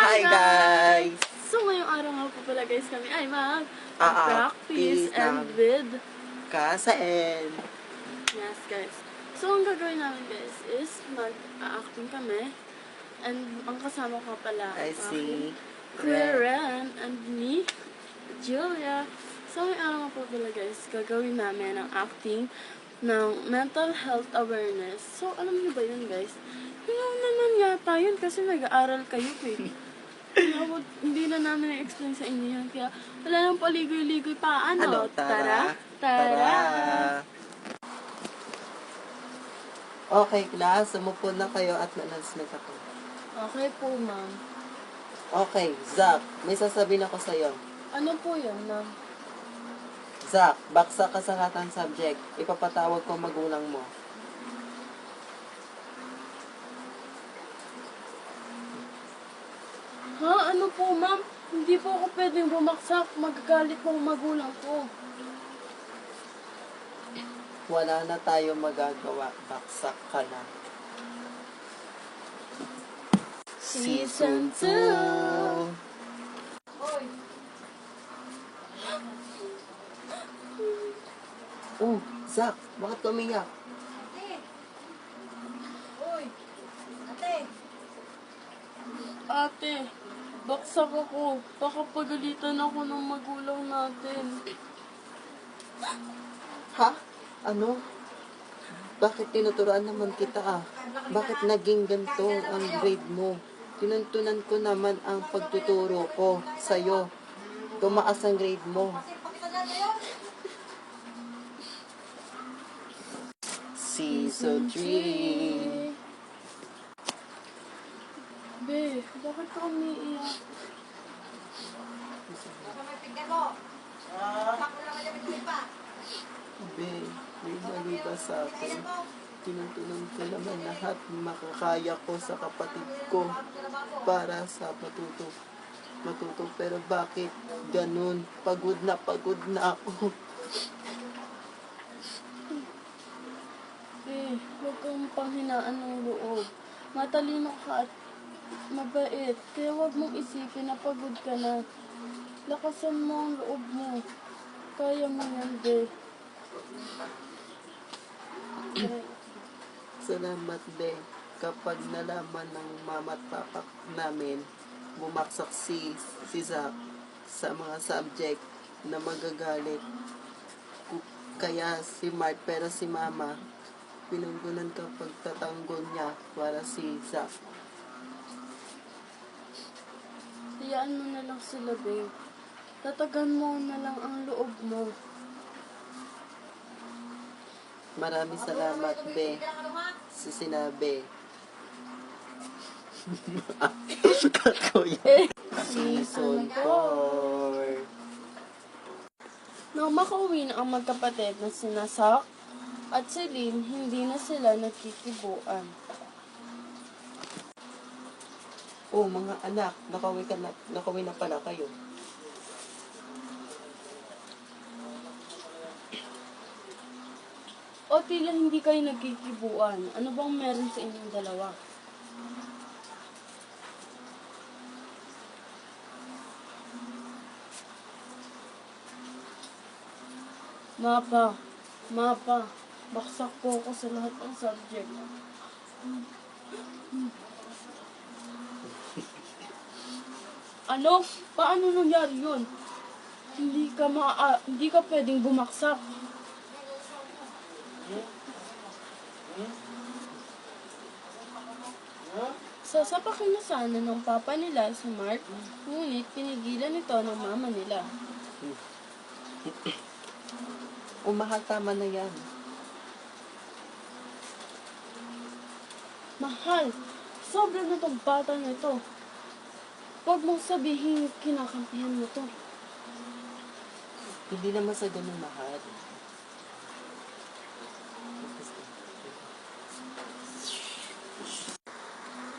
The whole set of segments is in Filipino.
Hi guys! So ngayong araw nga po pala guys kami ay mag-practice and with Kasain. Yes guys. So ang gagawin namin guys is mag-acting kami. And ang kasama ko pala I see. Kuya Ren and me, Julia. So ngayong araw nga po pala guys, gagawin namin ang acting ng mental health awareness. So alam niyo ba yun guys? Yun naman yata yun kasi nag-aaral kayo eh. Hindi na namin na-explain sa inyo yan. Kaya wala nang paligoy-ligoy pa. Ano? Tara! Okay, class. Sumupo na kayo at nanasnag ako. Okay po, ma'am. Okay, Zach. May sasabihin ako sa'yo. Ano po yun, ma'am? Zach, baksa ka sa lahat ng subject. Ipapatawag ko magulang mo. Ha? Ano po, ma'am? Hindi po ako pwedeng bumaksak. Magagalit po ang magulang ko. Wala na tayo magagawa. Baksak ka na. Season 2. Hoy! Oh, Zach, bakit umiyak? Ate! Hoy! Ate! Ate! Baksak ako. Baka pagalitan ako ng magulang natin. Ha? Ano? Bakit tinuturuan naman kita ah? Bakit naging ganito ang grade mo? Tinuntunan ko naman ang pagtuturo ko sa'yo. Tumaas ang grade mo. Season 3. Be, bakit ka umiiyak? Be, may mali ba sa akin? Tinuntunan ko naman lahat makakaya ko sa kapatid ko para sa matuto. Pero bakit ganun? Pagod na ako. Huwag kang panghinaan ng loob. Matalino ka at mabait. Kaya huwag mong isipin na pagod ka na. Lakasan mo ang loob mo. Kaya mo yan, be. Salamat, Be. Kapag nalaman ng mama at papa namin, bumaksak si Zach sa mga subject na magagalit. Kaya si Mark, pero si mama, pinanggunan ka pagtatanggol niya para si Zach. Hayaan mo na lang sila, be. Tatagan mo na lang ang loob mo. Maraming salamat, Be, sa sinabi. Season 4. Nang makauwi na ang magkapatid na sina Zach at si Lynn, hindi na sila nagkikibuan. Oh, mga anak, nakauwi na pala kayo. O tila hindi kayo nagkikibuan. Ano bang meron sa inyong dalawa? Mapa, baksak po ako sa lahat ng subject. Ano? Paano nangyari yun? Hindi ka pwedeng bumaksak. Sasapakin na sana ng papa nila si Mark, ngunit pinigilan ito ng mama nila. Mahal, tama na yan. Mahal, sobra na tong bata na ito. Huwag mong sabihin kinakampihan mo to. Hindi naman sa ganun, mahal.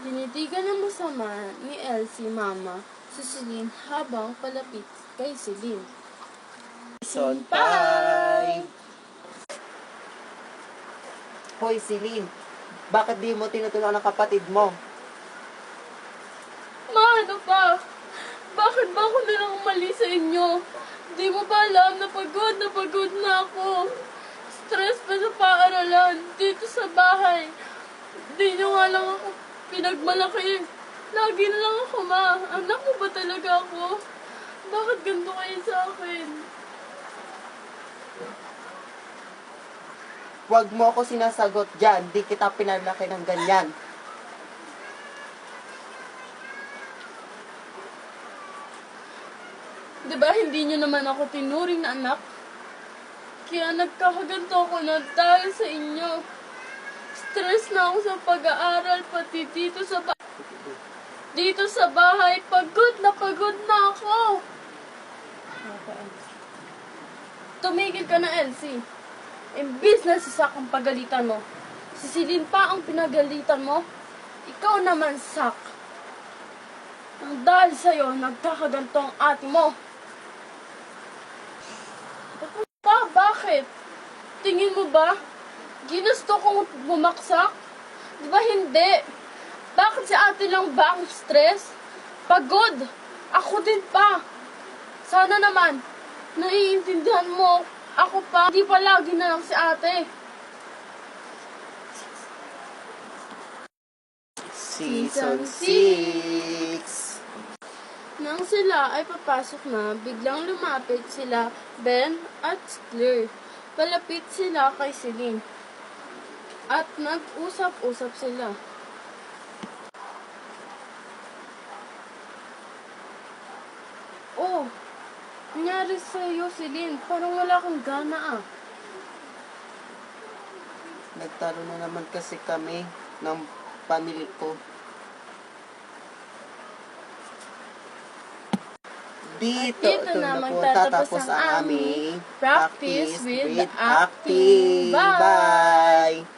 Tinitigan ng masama ni Elsie mama si Celine habang palapit kay Celine. Season 5. Hoy, Celine. Bakit di mo tinutulungan ang kapatid mo? Ma, Ano ba? Bakit ba ako nilang mali sa inyo? Di mo ba alam na pagod na ako? Stress pa sa paaralan, dito sa bahay. Di nyo nga lang ako pinagmalaki. Lagi na lang ako, ma. Anak mo ba talaga ako? Bakit ganito kayo sa akin? Huwag mo ako sinasagot dyan. Di kita pinalaki ng ganyan. Diba hindi nyo naman ako tinuring na anak? Kaya nagkakaganto ako na dahil sa inyo. Stress na ako sa pag-aaral, pati dito sa bahay. Pagod na ako. Tumigil ka na, Elsie. Imbis na si Sak ang pagalitan mo. Si Celine pa ang pinagalitan mo. Ikaw naman, Sak. Ang dahil sa'yo, nagkakaganto ang ate mo. Ako pa, bakit? Tingin mo ba? Ginusto kong bumaksak? Di ba hindi? Bakit si ate lang ba ang stress? Pagod! Ako din pa! Sana naman, naiintindihan mo. Ako pa, hindi pa lagi na lang si ate. Season 6. Nang sila ay papasok na, biglang lumapit sila Ben at Claire. Palapit sila kay Celine. At nag-usap-usap sila. Oh, nangyari sa'yo, Celine. Parang wala kang gana ah. Nagtalo na naman kasi kami ng pamilya ko. Dito na magtatapos ang aming practice with acting. Bye! Bye!